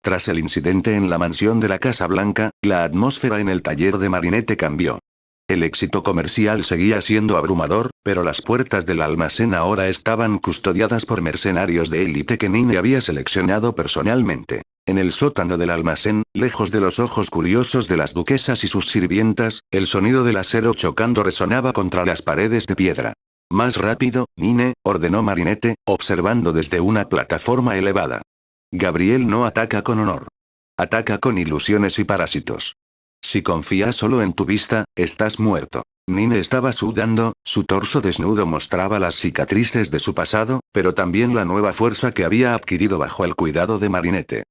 Tras el incidente en la mansión de la Casa Blanca, la atmósfera en el taller de Marinette cambió. El éxito comercial seguía siendo abrumador, pero las puertas del almacén ahora estaban custodiadas por mercenarios de élite que Nine había seleccionado personalmente. En el sótano del almacén, lejos de los ojos curiosos de las duquesas y sus sirvientas, el sonido del acero chocando resonaba contra las paredes de piedra. Más rápido, Nine, ordenó Marinette, observando desde una plataforma elevada. Gabriel no ataca con honor. Ataca con ilusiones y parásitos. Si confías solo en tu vista, estás muerto. Nine estaba sudando, su torso desnudo mostraba las cicatrices de su pasado, pero también la nueva fuerza que había adquirido bajo el cuidado de Marinette.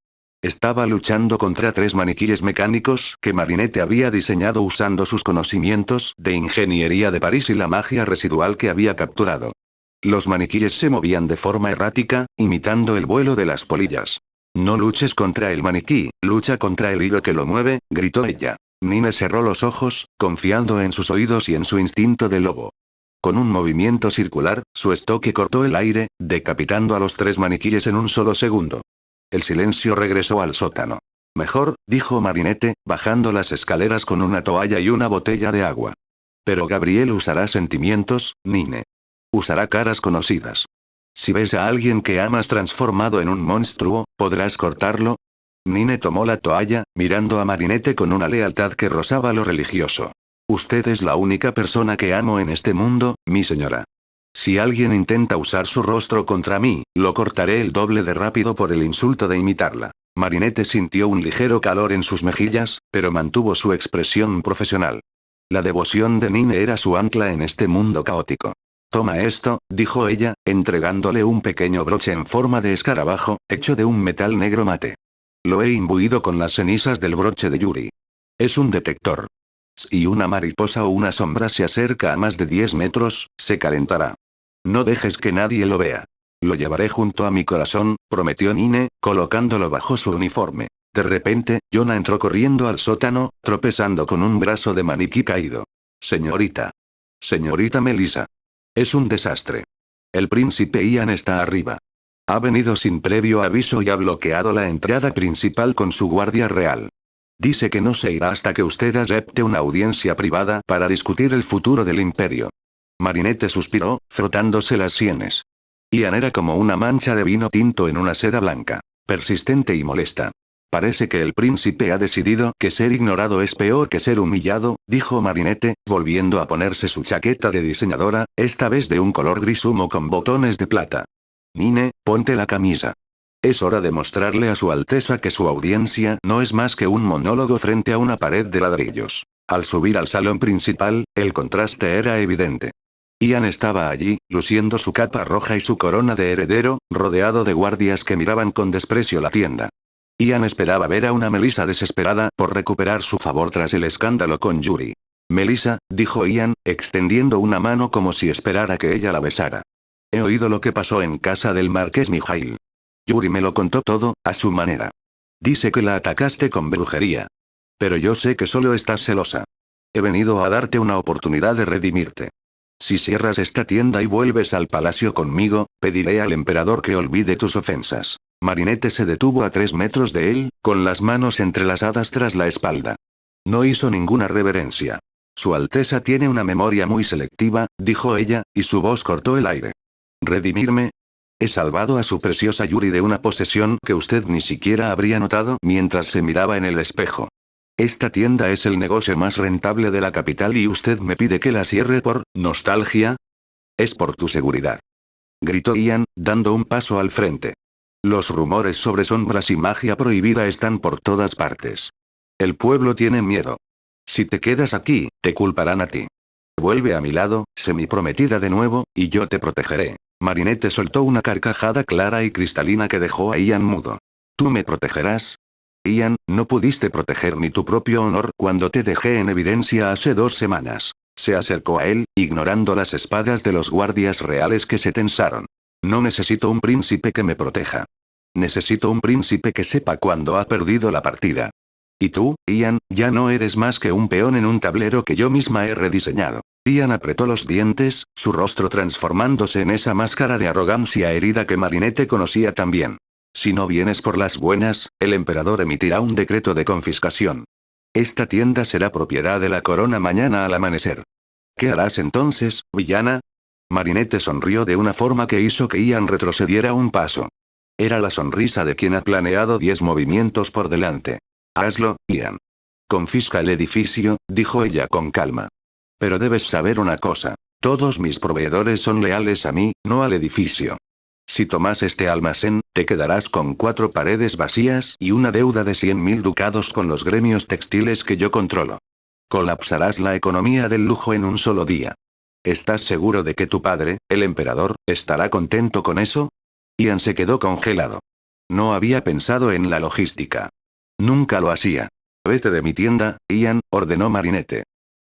Estaba luchando contra 3 maniquíes mecánicos que Marinette había diseñado usando sus conocimientos de ingeniería de París y la magia residual que había capturado. Los maniquíes se movían de forma errática, imitando el vuelo de las polillas. No luches contra el maniquí, lucha contra el hilo que lo mueve, gritó ella. Nine cerró los ojos, confiando en sus oídos y en su instinto de lobo. Con un movimiento circular, su estoque cortó el aire, decapitando a los 3 maniquíes en un solo segundo. El silencio regresó al sótano. Mejor, dijo Marinette, bajando las escaleras con una toalla y una botella de agua. Pero Gabriel usará sentimientos, Nine. Usará caras conocidas. Si ves a alguien que amas transformado en un monstruo, ¿podrás cortarlo? Nine tomó la toalla, mirando a Marinette con una lealtad que rozaba lo religioso. Usted es la única persona que amo en este mundo, mi señora. Si alguien intenta usar su rostro contra mí, lo cortaré el doble de rápido por el insulto de imitarla. Marinette sintió un ligero calor en sus mejillas, pero mantuvo su expresión profesional. La devoción de Nine era su ancla en este mundo caótico. Toma esto, dijo ella, entregándole un pequeño broche en forma de escarabajo, hecho de un metal negro mate. Lo he imbuido con las cenizas del broche de Yuri. Es un detector. Si una mariposa o una sombra se acerca a más de 10 metros, se calentará. No dejes que nadie lo vea. Lo llevaré junto a mi corazón, prometió Nine, colocándolo bajo su uniforme. De repente, Jonah entró corriendo al sótano, tropezando con un brazo de maniquí caído. Señorita. Señorita Melissa. Es un desastre. El príncipe Ian está arriba. Ha venido sin previo aviso y ha bloqueado la entrada principal con su guardia real. Dice que no se irá hasta que usted acepte una audiencia privada para discutir el futuro del imperio. Marinette suspiró, frotándose las sienes. Ian era como una mancha de vino tinto en una seda blanca. Persistente y molesta. Parece que el príncipe ha decidido que ser ignorado es peor que ser humillado, dijo Marinette, volviendo a ponerse su chaqueta de diseñadora, esta vez de un color gris humo con botones de plata. Nine, ponte la camisa. Es hora de mostrarle a su Alteza que su audiencia no es más que un monólogo frente a una pared de ladrillos. Al subir al salón principal, el contraste era evidente. Ian estaba allí, luciendo su capa roja y su corona de heredero, rodeado de guardias que miraban con desprecio la tienda. Ian esperaba ver a una Melissa desesperada por recuperar su favor tras el escándalo con Yuri. Melissa, dijo Ian, extendiendo una mano como si esperara que ella la besara. He oído lo que pasó en casa del marqués Mijail. Yuri me lo contó todo, a su manera. Dice que la atacaste con brujería. Pero yo sé que solo estás celosa. He venido a darte una oportunidad de redimirte. Si cierras esta tienda y vuelves al palacio conmigo, pediré al emperador que olvide tus ofensas. Marinette se detuvo a 3 metros de él, con las manos entrelazadas tras la espalda. No hizo ninguna reverencia. Su Alteza tiene una memoria muy selectiva, dijo ella, y su voz cortó el aire. ¿Redimirme? He salvado a su preciosa Yuri de una posesión que usted ni siquiera habría notado mientras se miraba en el espejo. Esta tienda es el negocio más rentable de la capital y usted me pide que la cierre por nostalgia. Es por tu seguridad. Gritó Ian, dando un paso al frente. Los rumores sobre sombras y magia prohibida están por todas partes. El pueblo tiene miedo. Si te quedas aquí, te culparán a ti. Vuelve a mi lado, semi-prometida de nuevo, y yo te protegeré. Marinette soltó una carcajada clara y cristalina que dejó a Ian mudo. ¿Tú me protegerás? Ian, no pudiste proteger ni tu propio honor cuando te dejé en evidencia hace 2 semanas. Se acercó a él, ignorando las espadas de los guardias reales que se tensaron. No necesito un príncipe que me proteja. Necesito un príncipe que sepa cuándo ha perdido la partida. Y tú, Ian, ya no eres más que un peón en un tablero que yo misma he rediseñado. Ian apretó los dientes, su rostro transformándose en esa máscara de arrogancia herida que Marinette conocía tan bien. Si no vienes por las buenas, el emperador emitirá un decreto de confiscación. Esta tienda será propiedad de la corona mañana al amanecer. ¿Qué harás entonces, villana? Marinette sonrió de una forma que hizo que Ian retrocediera un paso. Era la sonrisa de quien ha planeado 10 movimientos por delante. Hazlo, Ian. Confisca el edificio, dijo ella con calma. Pero debes saber una cosa. Todos mis proveedores son leales a mí, no al edificio. Si tomas este almacén, te quedarás con 4 paredes vacías y una deuda de 100.000 ducados con los gremios textiles que yo controlo. Colapsarás la economía del lujo en un solo día. ¿Estás seguro de que tu padre, el emperador, estará contento con eso? Ian se quedó congelado. No había pensado en la logística. Nunca lo hacía. Vete de mi tienda, Ian, ordenó Marinette.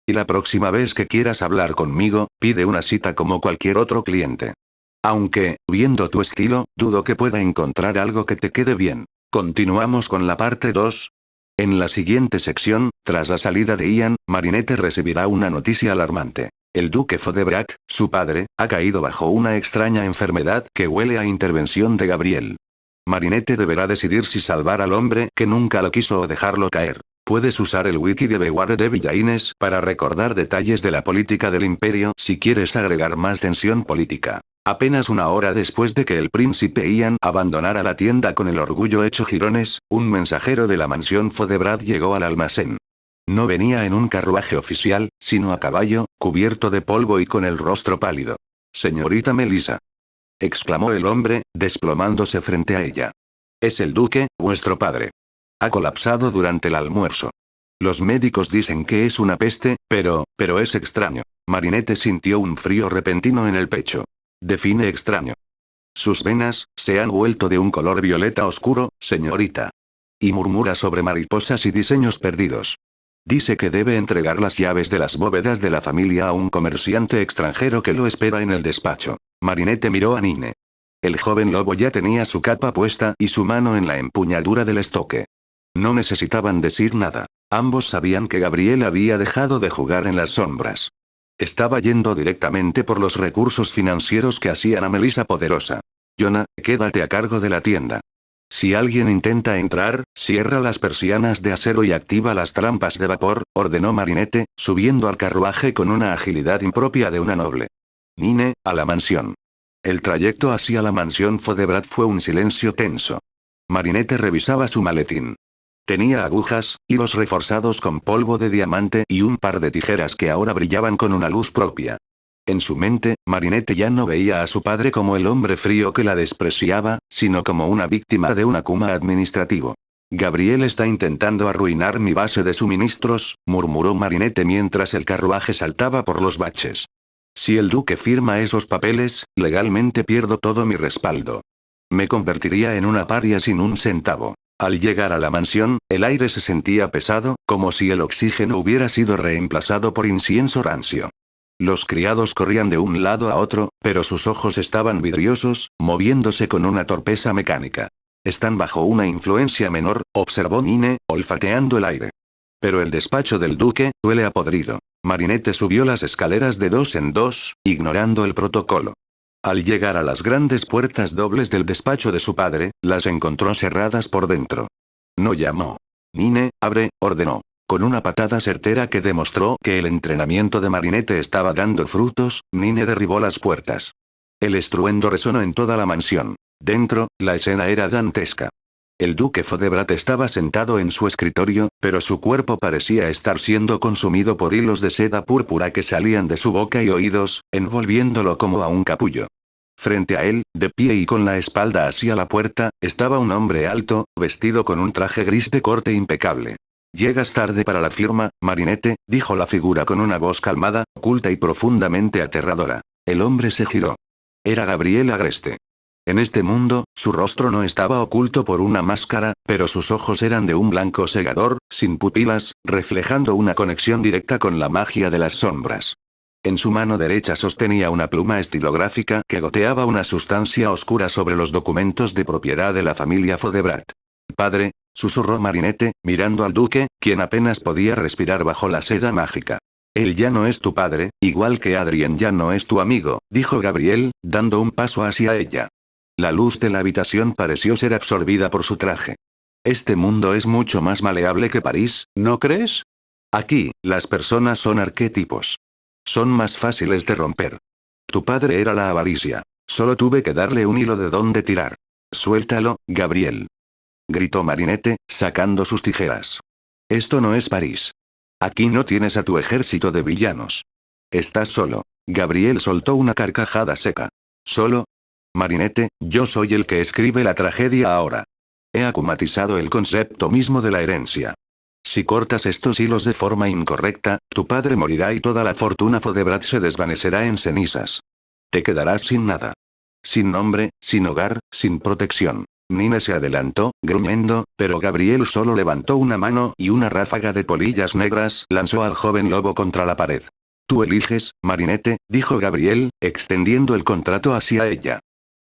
Y la próxima vez que quieras hablar conmigo, pide una cita como cualquier otro cliente. Aunque, viendo tu estilo, dudo que pueda encontrar algo que te quede bien. Continuamos con la parte 2. En la siguiente sección, tras la salida de Ian, Marinette recibirá una noticia alarmante. El duque Fodebrat, su padre, ha caído bajo una extraña enfermedad que huele a intervención de Gabriel. Marinette deberá decidir si salvar al hombre que nunca lo quiso o dejarlo caer. Puedes usar el wiki de Beware de Villaines para recordar detalles de la política del imperio si quieres agregar más tensión política. Apenas una hora después de que el príncipe Ian abandonara la tienda con el orgullo hecho jirones, un mensajero de la mansión Fodebrat llegó al almacén. No venía en un carruaje oficial, sino a caballo, cubierto de polvo y con el rostro pálido. «Señorita Melissa», exclamó el hombre, desplomándose frente a ella. «Es el duque, vuestro padre. Ha colapsado durante el almuerzo. Los médicos dicen que es una peste, pero es extraño». Marinette sintió un frío repentino en el pecho. Define extraño. Sus venas se han vuelto de un color violeta oscuro, señorita. Y murmura sobre mariposas y diseños perdidos. Dice que debe entregar las llaves de las bóvedas de la familia a un comerciante extranjero que lo espera en el despacho. Marinette miró a Nine. El joven lobo ya tenía su capa puesta y su mano en la empuñadura del estoque. No necesitaban decir nada. Ambos sabían que Gabriel había dejado de jugar en las sombras. Estaba yendo directamente por los recursos financieros que hacían a Melissa poderosa. Jonah, quédate a cargo de la tienda. Si alguien intenta entrar, cierra las persianas de acero y activa las trampas de vapor, ordenó Marinette, subiendo al carruaje con una agilidad impropia de una noble. Nine, a la mansión. El trayecto hacia la mansión Fodebrat fue un silencio tenso. Marinette revisaba su maletín. Tenía agujas, hilos reforzados con polvo de diamante y un par de tijeras que ahora brillaban con una luz propia. En su mente, Marinette ya no veía a su padre como el hombre frío que la despreciaba, sino como una víctima de un Akuma administrativo. Gabriel está intentando arruinar mi base de suministros, murmuró Marinette mientras el carruaje saltaba por los baches. Si el duque firma esos papeles, legalmente pierdo todo mi respaldo. Me convertiría en una paria sin un centavo. Al llegar a la mansión, el aire se sentía pesado, como si el oxígeno hubiera sido reemplazado por incienso rancio. Los criados corrían de un lado a otro, pero sus ojos estaban vidriosos, moviéndose con una torpeza mecánica. Están bajo una influencia menor, observó Nine, olfateando el aire. Pero el despacho del duque huele a podrido. Marinette subió las escaleras de 2 en 2, ignorando el protocolo. Al llegar a las grandes puertas dobles del despacho de su padre, las encontró cerradas por dentro. No llamó. Nine, abre, ordenó. Con una patada certera que demostró que el entrenamiento de Marinette estaba dando frutos, Nine derribó las puertas. El estruendo resonó en toda la mansión. Dentro, la escena era dantesca. El duque Fodebrat estaba sentado en su escritorio, pero su cuerpo parecía estar siendo consumido por hilos de seda púrpura que salían de su boca y oídos, envolviéndolo como a un capullo. Frente a él, de pie y con la espalda hacia la puerta, estaba un hombre alto, vestido con un traje gris de corte impecable. «Llegas tarde para la firma, Marinette», dijo la figura con una voz calmada, oculta y profundamente aterradora. El hombre se giró. Era Gabriel Agreste. En este mundo, su rostro no estaba oculto por una máscara, pero sus ojos eran de un blanco cegador, sin pupilas, reflejando una conexión directa con la magia de las sombras. En su mano derecha sostenía una pluma estilográfica que goteaba una sustancia oscura sobre los documentos de propiedad de la familia Fodebrat. «Padre», susurró Marinette, mirando al duque, quien apenas podía respirar bajo la seda mágica. «Él ya no es tu padre, igual que Adrien ya no es tu amigo», dijo Gabriel, dando un paso hacia ella. La luz de la habitación pareció ser absorbida por su traje. Este mundo es mucho más maleable que París, ¿no crees? Aquí, las personas son arquetipos. Son más fáciles de romper. Tu padre era la avaricia. Solo tuve que darle un hilo de dónde tirar. Suéltalo, Gabriel. Gritó Marinette, sacando sus tijeras. Esto no es París. Aquí no tienes a tu ejército de villanos. Estás solo. Gabriel soltó una carcajada seca. ¿Solo? Marinette, yo soy el que escribe la tragedia ahora. He acumatizado el concepto mismo de la herencia. Si cortas estos hilos de forma incorrecta, tu padre morirá y toda la fortuna Fodebrat se desvanecerá en cenizas. Te quedarás sin nada. Sin nombre, sin hogar, sin protección. Nine se adelantó, gruñendo, pero Gabriel solo levantó una mano y una ráfaga de polillas negras lanzó al joven lobo contra la pared. Tú eliges, Marinette, dijo Gabriel, extendiendo el contrato hacia ella.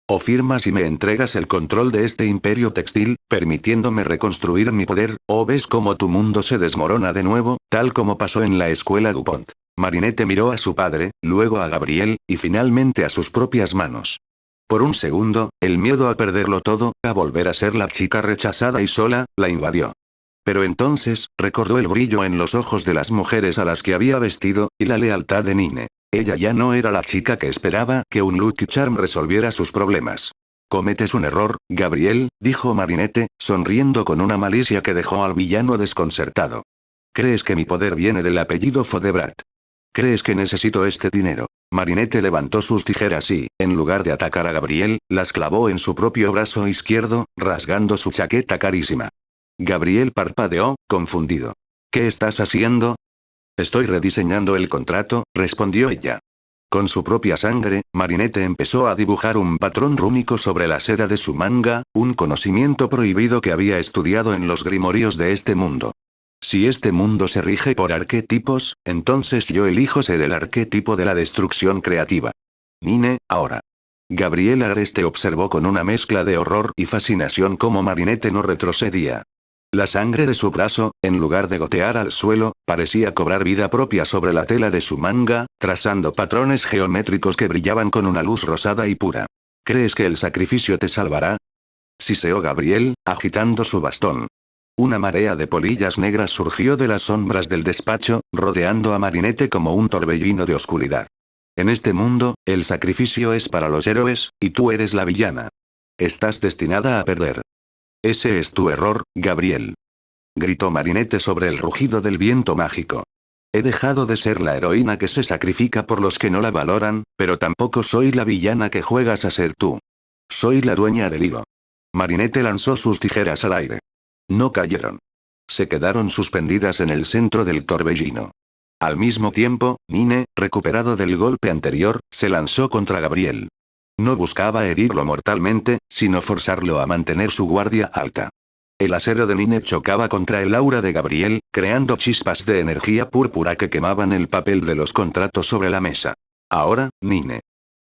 O firmas y me entregas el control de este imperio textil, permitiéndome reconstruir mi poder, o ves cómo tu mundo se desmorona de nuevo, tal como pasó en la escuela DuPont. Marinette miró a su padre, luego a Gabriel, y finalmente a sus propias manos. Por un segundo, el miedo a perderlo todo, a volver a ser la chica rechazada y sola, la invadió. Pero entonces, recordó el brillo en los ojos de las mujeres a las que había vestido, y la lealtad de Nine. Ella ya no era la chica que esperaba que un Lucky Charm resolviera sus problemas. Cometes un error, Gabriel, dijo Marinette, sonriendo con una malicia que dejó al villano desconcertado. ¿Crees que mi poder viene del apellido Fodebrat? ¿Crees que necesito este dinero? Marinette levantó sus tijeras y, en lugar de atacar a Gabriel, las clavó en su propio brazo izquierdo, rasgando su chaqueta carísima. Gabriel parpadeó, confundido. ¿Qué estás haciendo? Estoy rediseñando el contrato, respondió ella. Con su propia sangre, Marinette empezó a dibujar un patrón rúnico sobre la seda de su manga, un conocimiento prohibido que había estudiado en los grimorios de este mundo. Si este mundo se rige por arquetipos, entonces yo elijo ser el arquetipo de la destrucción creativa. Nine, ahora. Gabriel Agreste observó con una mezcla de horror y fascinación cómo Marinette no retrocedía. La sangre de su brazo, en lugar de gotear al suelo, parecía cobrar vida propia sobre la tela de su manga, trazando patrones geométricos que brillaban con una luz rosada y pura. ¿Crees que el sacrificio te salvará? Siseó Gabriel, agitando su bastón. Una marea de polillas negras surgió de las sombras del despacho, rodeando a Marinette como un torbellino de oscuridad. En este mundo, el sacrificio es para los héroes, y tú eres la villana. Estás destinada a perder. Ese es tu error, Gabriel. Gritó Marinette sobre el rugido del viento mágico. He dejado de ser la heroína que se sacrifica por los que no la valoran, pero tampoco soy la villana que juegas a ser tú. Soy la dueña del hilo. Marinette lanzó sus tijeras al aire. No cayeron. Se quedaron suspendidas en el centro del torbellino. Al mismo tiempo, Nine, recuperado del golpe anterior, se lanzó contra Gabriel. No buscaba herirlo mortalmente, sino forzarlo a mantener su guardia alta. El acero de Nine chocaba contra el aura de Gabriel, creando chispas de energía púrpura que quemaban el papel de los contratos sobre la mesa. Ahora, Nine.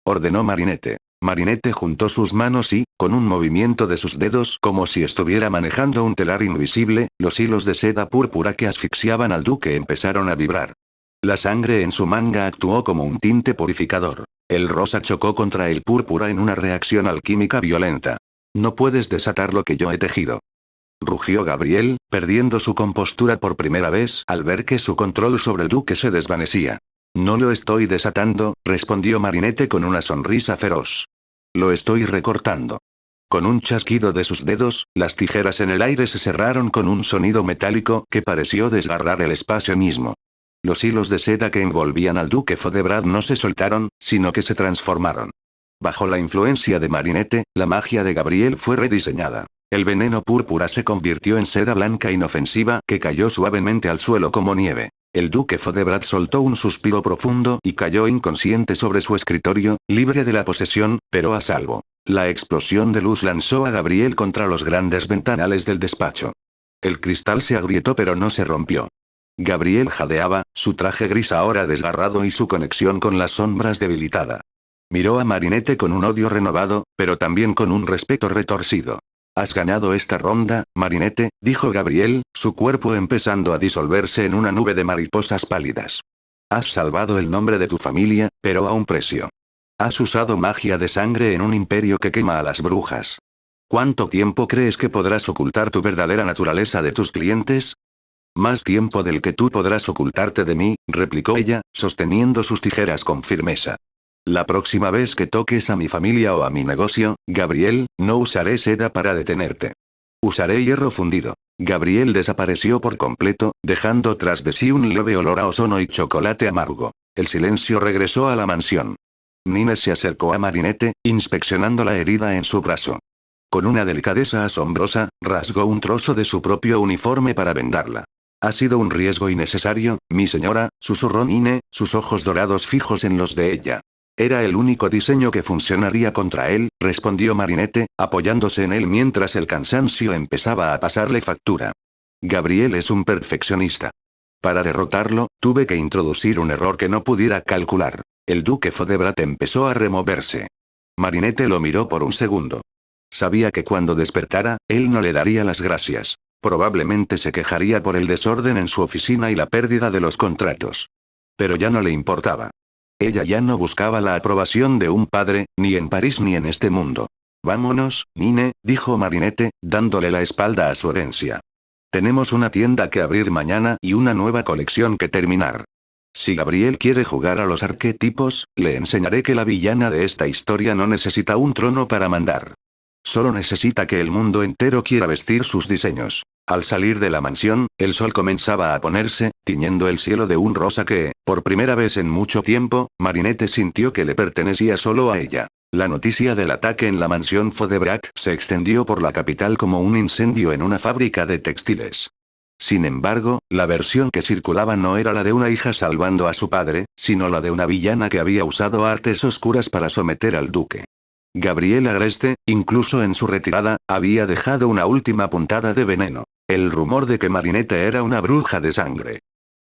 Ordenó Marinette. Marinette juntó sus manos y, con un movimiento de sus dedos como si estuviera manejando un telar invisible, los hilos de seda púrpura que asfixiaban al duque empezaron a vibrar. La sangre en su manga actuó como un tinte purificador. El rosa chocó contra el púrpura en una reacción alquímica violenta. No puedes desatar lo que yo he tejido. Rugió Gabriel, perdiendo su compostura por primera vez al ver que su control sobre el duque se desvanecía. No lo estoy desatando, respondió Marinette con una sonrisa feroz. Lo estoy recortando. Con un chasquido de sus dedos, las tijeras en el aire se cerraron con un sonido metálico que pareció desgarrar el espacio mismo. Los hilos de seda que envolvían al duque Fodebrat no se soltaron, sino que se transformaron. Bajo la influencia de Marinette, la magia de Gabriel fue rediseñada. El veneno púrpura se convirtió en seda blanca inofensiva que cayó suavemente al suelo como nieve. El duque Fodebrat soltó un suspiro profundo y cayó inconsciente sobre su escritorio, libre de la posesión, pero a salvo. La explosión de luz lanzó a Gabriel contra los grandes ventanales del despacho. El cristal se agrietó pero no se rompió. Gabriel jadeaba, su traje gris ahora desgarrado y su conexión con las sombras debilitada. Miró a Marinette con un odio renovado, pero también con un respeto retorcido. Has ganado esta ronda, Marinette, dijo Gabriel, su cuerpo empezando a disolverse en una nube de mariposas pálidas. Has salvado el nombre de tu familia, pero a un precio. Has usado magia de sangre en un imperio que quema a las brujas. ¿Cuánto tiempo crees que podrás ocultar tu verdadera naturaleza de tus clientes? Más tiempo del que tú podrás ocultarte de mí, replicó ella, sosteniendo sus tijeras con firmeza. La próxima vez que toques a mi familia o a mi negocio, Gabriel, no usaré seda para detenerte. Usaré hierro fundido. Gabriel desapareció por completo, dejando tras de sí un leve olor a ozono y chocolate amargo. El silencio regresó a la mansión. Nine se acercó a Marinette, inspeccionando la herida en su brazo. Con una delicadeza asombrosa, rasgó un trozo de su propio uniforme para vendarla. Ha sido un riesgo innecesario, mi señora, susurró Nine, sus ojos dorados fijos en los de ella. Era el único diseño que funcionaría contra él, respondió Marinette, apoyándose en él mientras el cansancio empezaba a pasarle factura. Gabriel es un perfeccionista. Para derrotarlo, tuve que introducir un error que no pudiera calcular. El duque Fodebrat empezó a removerse. Marinette lo miró por un segundo. Sabía que cuando despertara, él no le daría las gracias. Probablemente se quejaría por el desorden en su oficina y la pérdida de los contratos. Pero ya no le importaba. Ella ya no buscaba la aprobación de un padre, ni en París ni en este mundo. Vámonos, Nine, dijo Marinette, dándole la espalda a su herencia. Tenemos una tienda que abrir mañana y una nueva colección que terminar. Si Gabriel quiere jugar a los arquetipos, le enseñaré que la villana de esta historia no necesita un trono para mandar. Solo necesita que el mundo entero quiera vestir sus diseños. Al salir de la mansión, el sol comenzaba a ponerse, tiñendo el cielo de un rosa que, por primera vez en mucho tiempo, Marinette sintió que le pertenecía solo a ella. La noticia del ataque en la mansión Fodebrat se extendió por la capital como un incendio en una fábrica de textiles. Sin embargo, la versión que circulaba no era la de una hija salvando a su padre, sino la de una villana que había usado artes oscuras para someter al duque. Gabriel Agreste, incluso en su retirada, había dejado una última puntada de veneno. El rumor de que Marinette era una bruja de sangre.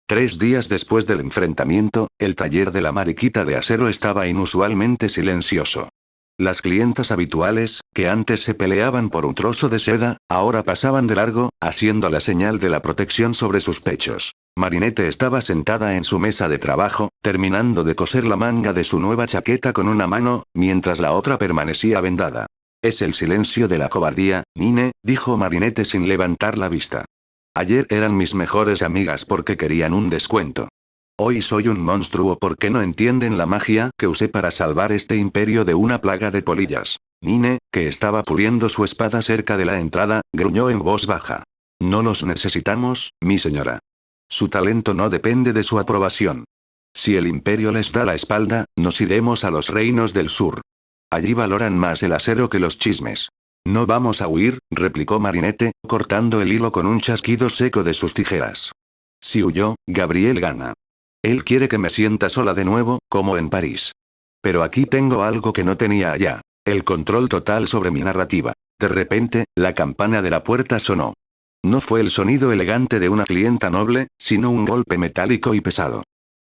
3 días después del enfrentamiento, el taller de la mariquita de acero estaba inusualmente silencioso. Las clientas habituales, que antes se peleaban por un trozo de seda, ahora pasaban de largo, haciendo la señal de la protección sobre sus pechos. Marinette estaba sentada en su mesa de trabajo, terminando de coser la manga de su nueva chaqueta con una mano, mientras la otra permanecía vendada. Es el silencio de la cobardía, Nine, dijo Marinette sin levantar la vista. Ayer eran mis mejores amigas porque querían un descuento. Hoy soy un monstruo porque no entienden la magia que usé para salvar este imperio de una plaga de polillas. Nine, que estaba puliendo su espada cerca de la entrada, gruñó en voz baja. No los necesitamos, mi señora. Su talento no depende de su aprobación. Si el imperio les da la espalda, nos iremos a los reinos del sur. Allí valoran más el acero que los chismes. No vamos a huir, replicó Marinette, cortando el hilo con un chasquido seco de sus tijeras. Si huyó, Gabriel gana. Él quiere que me sienta sola de nuevo, como en París. Pero aquí tengo algo que no tenía allá. El control total sobre mi narrativa. De repente, la campana de la puerta sonó. No fue el sonido elegante de una clienta noble, sino un golpe metálico y pesado.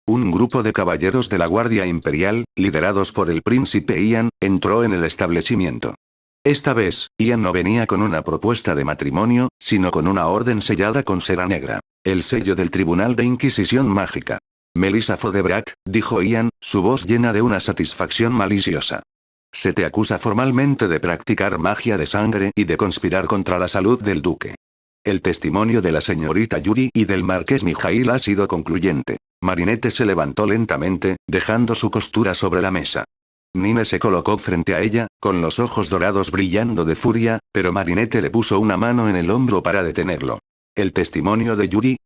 Un grupo de caballeros de la Guardia Imperial, liderados por el príncipe Ian, entró en el establecimiento. Esta vez, Ian no venía con una propuesta de matrimonio, sino con una orden sellada con cera negra. El sello del Tribunal de Inquisición Mágica. Melissa Fodebrat, dijo Ian, su voz llena de una satisfacción maliciosa. Se te acusa formalmente de practicar magia de sangre y de conspirar contra la salud del duque. El testimonio de la señorita Yuri y del marqués Mijail ha sido concluyente. Marinette se levantó lentamente, dejando su costura sobre la mesa. Nine se colocó frente a ella, con los ojos dorados brillando de furia, pero Marinette le puso una mano en el hombro para detenerlo. ¿El testimonio de Yuri?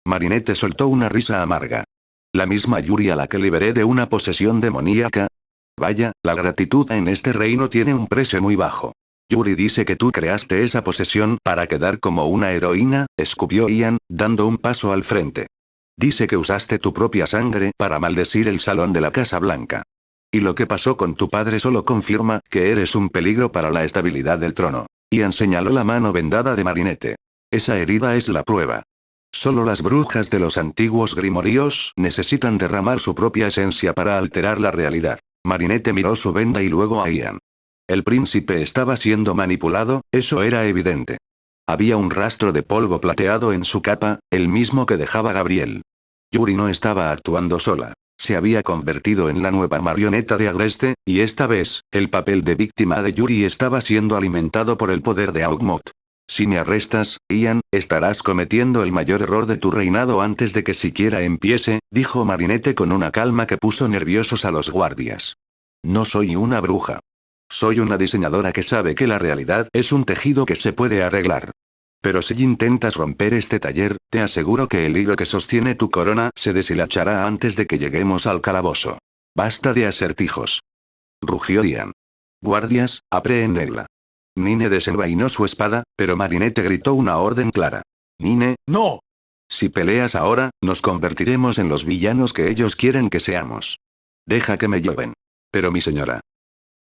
Marinette soltó una risa amarga. La misma Yuri a la que liberé de una posesión demoníaca. Vaya, la gratitud en este reino tiene un precio muy bajo. Yuri dice que tú creaste esa posesión para quedar como una heroína, escupió Ian, dando un paso al frente. Dice que usaste tu propia sangre para maldecir el salón de la Casa Blanca. Y lo que pasó con tu padre solo confirma que eres un peligro para la estabilidad del trono. Ian señaló la mano vendada de Marinette. Esa herida es la prueba. Solo las brujas de los antiguos grimoríos necesitan derramar su propia esencia para alterar la realidad. Marinette miró su venda y luego a Ian. El príncipe estaba siendo manipulado, eso era evidente. Había un rastro de polvo plateado en su capa, el mismo que dejaba Gabriel. Yuri no estaba actuando sola. Se había convertido en la nueva marioneta de Agreste, y esta vez, el papel de víctima de Yuri estaba siendo alimentado por el poder de Augmod. Si me arrestas, Ian, estarás cometiendo el mayor error de tu reinado antes de que siquiera empiece, dijo Marinette con una calma que puso nerviosos a los guardias. No soy una bruja. Soy una diseñadora que sabe que la realidad es un tejido que se puede arreglar. Pero si intentas romper este taller, te aseguro que el hilo que sostiene tu corona se deshilachará antes de que lleguemos al calabozo. Basta de acertijos. Rugió Ian. Guardias, aprehendedla. Nine desenvainó su espada, pero Marinette gritó una orden clara. Nine, no. Si peleas ahora, nos convertiremos en los villanos que ellos quieren que seamos. Deja que me lleven. Pero mi señora.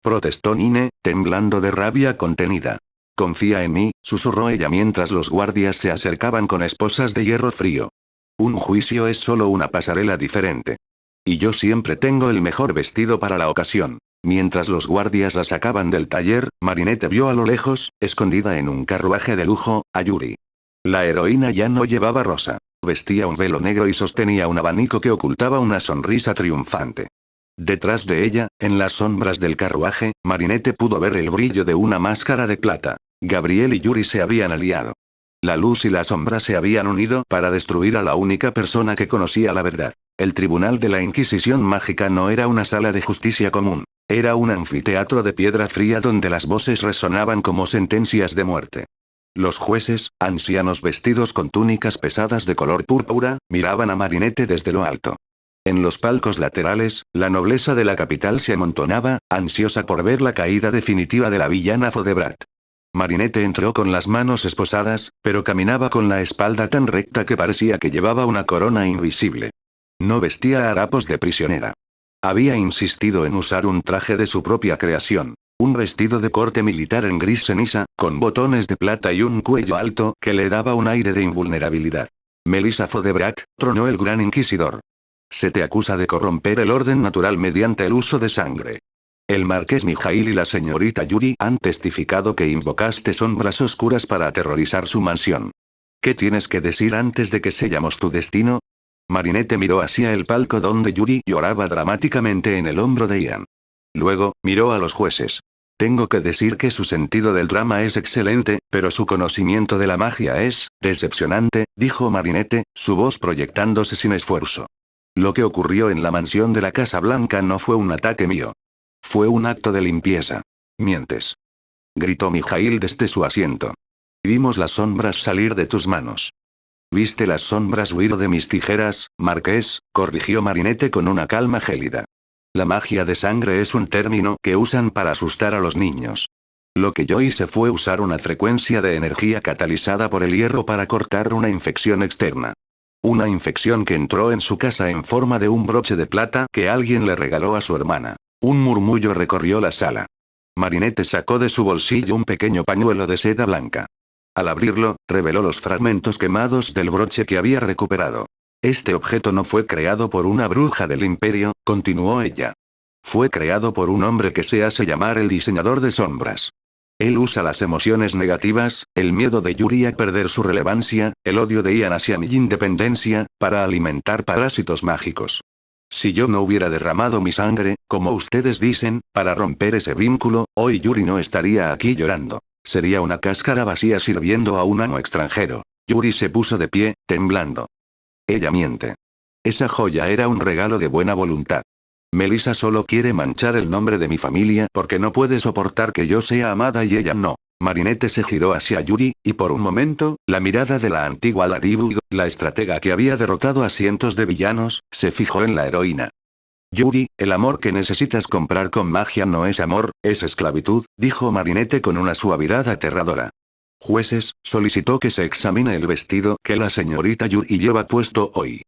Protestó Nine, temblando de rabia contenida. Confía en mí, susurró ella mientras los guardias se acercaban con esposas de hierro frío. Un juicio es solo una pasarela diferente. Y yo siempre tengo el mejor vestido para la ocasión. Mientras los guardias la sacaban del taller, Marinette vio a lo lejos, escondida en un carruaje de lujo, a Yuri. La heroína ya no llevaba rosa. Vestía un velo negro y sostenía un abanico que ocultaba una sonrisa triunfante. Detrás de ella, en las sombras del carruaje, Marinette pudo ver el brillo de una máscara de plata. Gabriel y Yuri se habían aliado. La luz y la sombra se habían unido para destruir a la única persona que conocía la verdad. El tribunal de la Inquisición mágica no era una sala de justicia común. Era un anfiteatro de piedra fría donde las voces resonaban como sentencias de muerte. Los jueces, ancianos vestidos con túnicas pesadas de color púrpura, miraban a Marinette desde lo alto. En los palcos laterales, la nobleza de la capital se amontonaba, ansiosa por ver la caída definitiva de la villana Fodebrat. Marinette entró con las manos esposadas, pero caminaba con la espalda tan recta que parecía que llevaba una corona invisible. No vestía harapos de prisionera. Había insistido en usar un traje de su propia creación. Un vestido de corte militar en gris ceniza, con botones de plata y un cuello alto que le daba un aire de invulnerabilidad. Melissa Fodebrat, tronó el gran inquisidor. Se te acusa de corromper el orden natural mediante el uso de sangre. El marqués Mijail y la señorita Yuri han testificado que invocaste sombras oscuras para aterrorizar su mansión. ¿Qué tienes que decir antes de que sellamos tu destino? Marinette miró hacia el palco donde Yuri lloraba dramáticamente en el hombro de Ian. Luego, miró a los jueces. Tengo que decir que su sentido del drama es excelente, pero su conocimiento de la magia es decepcionante, dijo Marinette, su voz proyectándose sin esfuerzo. Lo que ocurrió en la mansión de la Casa Blanca no fue un ataque mío. Fue un acto de limpieza. Mientes. Gritó Mijail desde su asiento. Vimos las sombras salir de tus manos. ¿Viste las sombras huir de mis tijeras, marqués? Corrigió Marinette con una calma gélida. La magia de sangre es un término que usan para asustar a los niños. Lo que yo hice fue usar una frecuencia de energía catalizada por el hierro para cortar una infección externa. Una infección que entró en su casa en forma de un broche de plata que alguien le regaló a su hermana. Un murmullo recorrió la sala. Marinette sacó de su bolsillo un pequeño pañuelo de seda blanca. Al abrirlo, reveló los fragmentos quemados del broche que había recuperado. Este objeto no fue creado por una bruja del imperio, continuó ella. Fue creado por un hombre que se hace llamar el diseñador de sombras. Él usa las emociones negativas, el miedo de Yuri a perder su relevancia, el odio de Ian hacia mi independencia, para alimentar parásitos mágicos. Si yo no hubiera derramado mi sangre, como ustedes dicen, para romper ese vínculo, hoy Yuri no estaría aquí llorando. Sería una cáscara vacía sirviendo a un amo extranjero. Yuri se puso de pie, temblando. Ella miente. Esa joya era un regalo de buena voluntad. Melissa solo quiere manchar el nombre de mi familia porque no puede soportar que yo sea amada y ella no. Marinette se giró hacia Yuri, y por un momento, la mirada de la antigua Ladybug, la estratega que había derrotado a cientos de villanos, se fijó en la heroína. Yuri, el amor que necesitas comprar con magia no es amor, es esclavitud, dijo Marinette con una suavidad aterradora. Jueces, solicitó que se examine el vestido que la señorita Yuri lleva puesto hoy.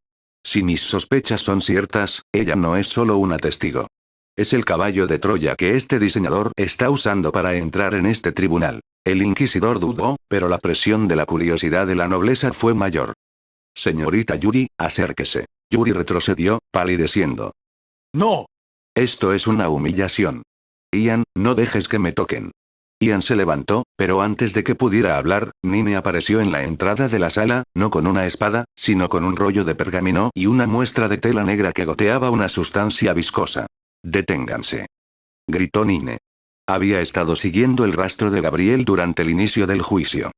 Si mis sospechas son ciertas, ella no es solo una testigo. Es el caballo de Troya que este diseñador está usando para entrar en este tribunal. El inquisidor dudó, pero la presión de la curiosidad de la nobleza fue mayor. Señorita Yuri, acérquese. Yuri retrocedió, palideciendo. ¡No! Esto es una humillación. Ian, no dejes que me toquen. Ian se levantó, pero antes de que pudiera hablar, Nine apareció en la entrada de la sala, no con una espada, sino con un rollo de pergamino y una muestra de tela negra que goteaba una sustancia viscosa. «Deténganse», gritó Nine. Había estado siguiendo el rastro de Gabriel durante el inicio del juicio.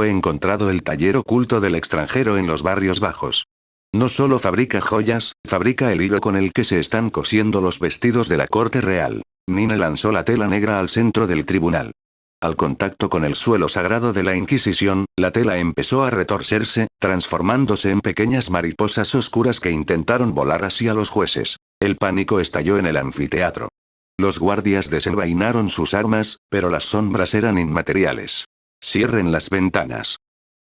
He encontrado el taller oculto del extranjero en los barrios bajos. No solo fabrica joyas, fabrica el hilo con el que se están cosiendo los vestidos de la corte real. Nine lanzó la tela negra al centro del tribunal. Al contacto con el suelo sagrado de la Inquisición, la tela empezó a retorcerse, transformándose en pequeñas mariposas oscuras que intentaron volar hacia los jueces. El pánico estalló en el anfiteatro. Los guardias desenvainaron sus armas, pero las sombras eran inmateriales. «Cierren las ventanas»,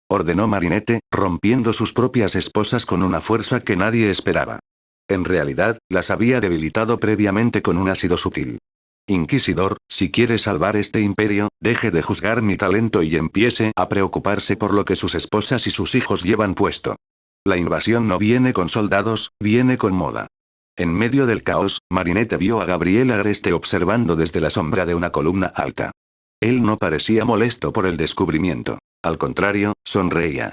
ordenó Marinette, rompiendo sus propias esposas con una fuerza que nadie esperaba. En realidad, las había debilitado previamente con un ácido sutil. «Inquisidor, si quiere salvar este imperio, deje de juzgar mi talento y empiece a preocuparse por lo que sus esposas y sus hijos llevan puesto. La invasión no viene con soldados, viene con moda». En medio del caos, Marinette vio a Gabriel Agreste observando desde la sombra de una columna alta. Él no parecía molesto por el descubrimiento. Al contrario, sonreía.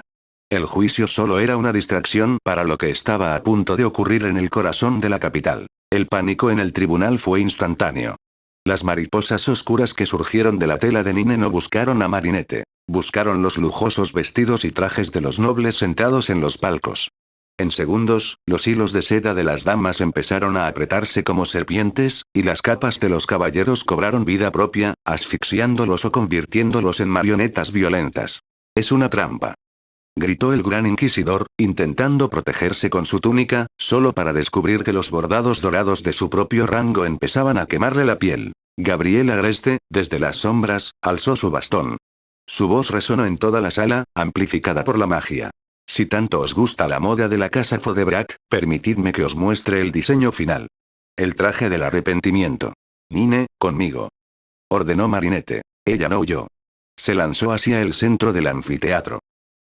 El juicio solo era una distracción para lo que estaba a punto de ocurrir en el corazón de la capital. El pánico en el tribunal fue instantáneo. Las mariposas oscuras que surgieron de la tela de Nine no buscaron a Marinette. Buscaron los lujosos vestidos y trajes de los nobles sentados en los palcos. En segundos, los hilos de seda de las damas empezaron a apretarse como serpientes, y las capas de los caballeros cobraron vida propia, asfixiándolos o convirtiéndolos en marionetas violentas. «Es una trampa», gritó el gran inquisidor, intentando protegerse con su túnica, solo para descubrir que los bordados dorados de su propio rango empezaban a quemarle la piel. Gabriel Agreste, desde las sombras, alzó su bastón. Su voz resonó en toda la sala, amplificada por la magia. «Si tanto os gusta la moda de la casa Fodebrak, permitidme que os muestre el diseño final. El traje del arrepentimiento. Nine, conmigo», ordenó Marinette. Ella no huyó. Se lanzó hacia el centro del anfiteatro.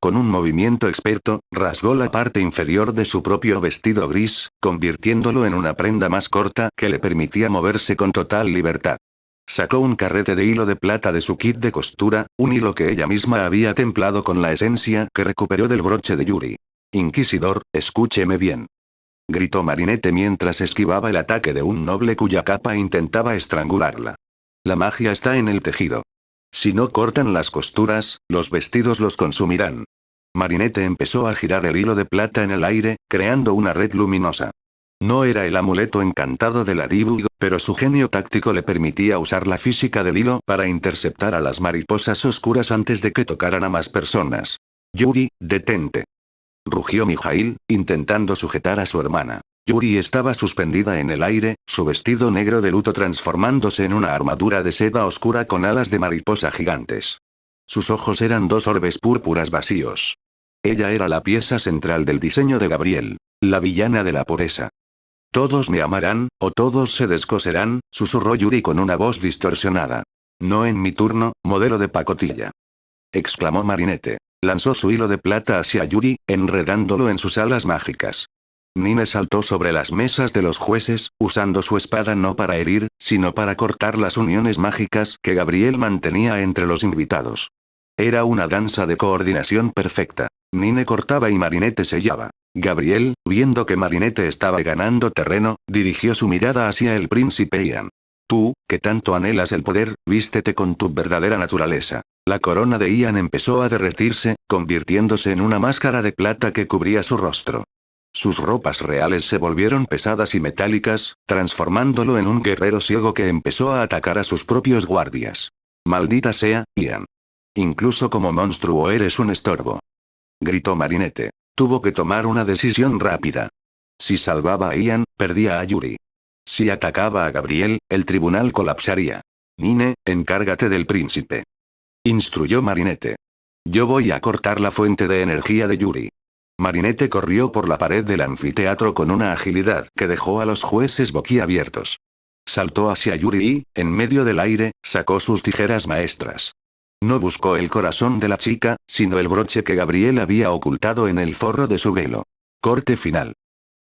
Con un movimiento experto, rasgó la parte inferior de su propio vestido gris, convirtiéndolo en una prenda más corta que le permitía moverse con total libertad. Sacó un carrete de hilo de plata de su kit de costura, un hilo que ella misma había templado con la esencia que recuperó del broche de Yuri. «Inquisidor, escúcheme bien», gritó Marinette mientras esquivaba el ataque de un noble cuya capa intentaba estrangularla. «La magia está en el tejido. Si no cortan las costuras, los vestidos los consumirán». Marinette empezó a girar el hilo de plata en el aire, creando una red luminosa. No era el amuleto encantado de la Dibu, pero su genio táctico le permitía usar la física del hilo para interceptar a las mariposas oscuras antes de que tocaran a más personas. «Yuri, detente», rugió Mijail, intentando sujetar a su hermana. Yuri estaba suspendida en el aire, su vestido negro de luto transformándose en una armadura de seda oscura con alas de mariposa gigantes. Sus ojos eran dos orbes púrpuras vacíos. Ella era la pieza central del diseño de Gabriel, la villana de la pureza. «Todos me amarán, o todos se descoserán», susurró Yuri con una voz distorsionada. «No en mi turno, modelo de pacotilla», exclamó Marinette. Lanzó su hilo de plata hacia Yuri, enredándolo en sus alas mágicas. Nine saltó sobre las mesas de los jueces, usando su espada no para herir, sino para cortar las uniones mágicas que Gabriel mantenía entre los invitados. Era una danza de coordinación perfecta. Nine cortaba y Marinette sellaba. Gabriel, viendo que Marinette estaba ganando terreno, dirigió su mirada hacia el príncipe Ian. «Tú, que tanto anhelas el poder, vístete con tu verdadera naturaleza». La corona de Ian empezó a derretirse, convirtiéndose en una máscara de plata que cubría su rostro. Sus ropas reales se volvieron pesadas y metálicas, transformándolo en un guerrero ciego que empezó a atacar a sus propios guardias. «Maldita sea, Ian. Incluso como monstruo eres un estorbo», gritó Marinette. Tuvo que tomar una decisión rápida. Si salvaba a Ian, perdía a Yuri. Si atacaba a Gabriel, el tribunal colapsaría. «Nine, encárgate del príncipe», instruyó Marinette. «Yo voy a cortar la fuente de energía de Yuri». Marinette corrió por la pared del anfiteatro con una agilidad que dejó a los jueces boquiabiertos. Saltó hacia Yuri y, en medio del aire, sacó sus tijeras maestras. No buscó el corazón de la chica, sino el broche que Gabriel había ocultado en el forro de su velo. «Corte final»,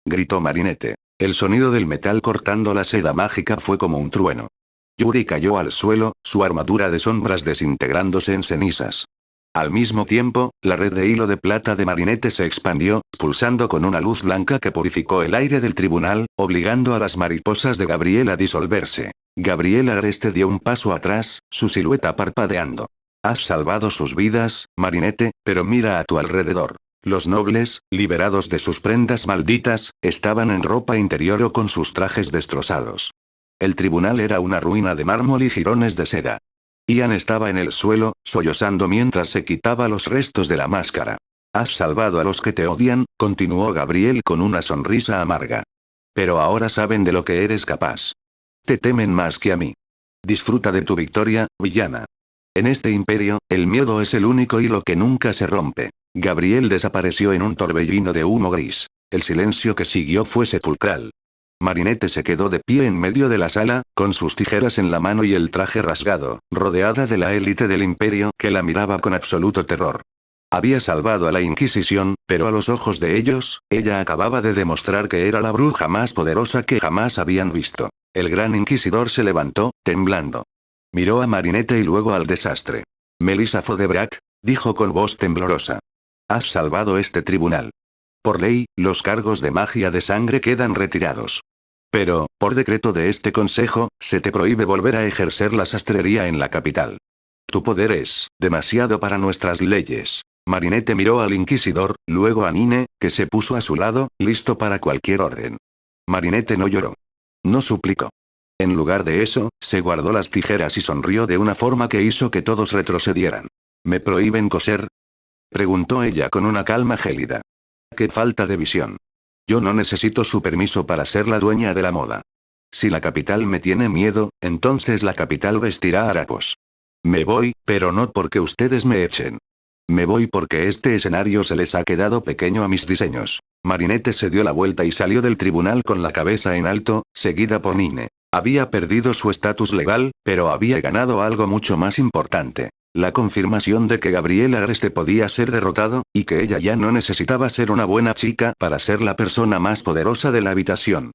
gritó Marinette. El sonido del metal cortando la seda mágica fue como un trueno. Yuri cayó al suelo, su armadura de sombras desintegrándose en cenizas. Al mismo tiempo, la red de hilo de plata de Marinette se expandió, pulsando con una luz blanca que purificó el aire del tribunal, obligando a las mariposas de Gabriel a disolverse. Gabriel Agreste dio un paso atrás, su silueta parpadeando. Has salvado sus vidas, Marinette, pero mira a tu alrededor. Los nobles, liberados de sus prendas malditas, estaban en ropa interior o con sus trajes destrozados. El tribunal era una ruina de mármol y jirones de seda. Ian estaba en el suelo, sollozando mientras se quitaba los restos de la máscara. Has salvado a los que te odian, continuó Gabriel con una sonrisa amarga. Pero ahora saben de lo que eres capaz. Te temen más que a mí. Disfruta de tu victoria, villana. En este imperio, el miedo es el único hilo que nunca se rompe. Gabriel desapareció en un torbellino de humo gris. El silencio que siguió fue sepulcral. Marinette se quedó de pie en medio de la sala, con sus tijeras en la mano y el traje rasgado, rodeada de la élite del imperio que la miraba con absoluto terror. Había salvado a la Inquisición, pero a los ojos de ellos, ella acababa de demostrar que era la bruja más poderosa que jamás habían visto. El gran inquisidor se levantó, temblando. Miró a Marinette y luego al desastre. Melissa Fodebrat, dijo con voz temblorosa. Has salvado este tribunal. Por ley, los cargos de magia de sangre quedan retirados. Pero, por decreto de este consejo, se te prohíbe volver a ejercer la sastrería en la capital. Tu poder es demasiado para nuestras leyes. Marinette miró al inquisidor, luego a Nine, que se puso a su lado, listo para cualquier orden. Marinette no lloró. No suplicó. En lugar de eso, se guardó las tijeras y sonrió de una forma que hizo que todos retrocedieran. ¿Me prohíben coser? Preguntó ella con una calma gélida. ¡Qué falta de visión! Yo no necesito su permiso para ser la dueña de la moda. Si la capital me tiene miedo, entonces la capital vestirá harapos. Me voy, pero no porque ustedes me echen. Me voy porque este escenario se les ha quedado pequeño a mis diseños. Marinette se dio la vuelta y salió del tribunal con la cabeza en alto, seguida por Nine. Había perdido su estatus legal, pero había ganado algo mucho más importante. La confirmación de que Gabriel Agreste podía ser derrotado, y que ella ya no necesitaba ser una buena chica para ser la persona más poderosa de la habitación.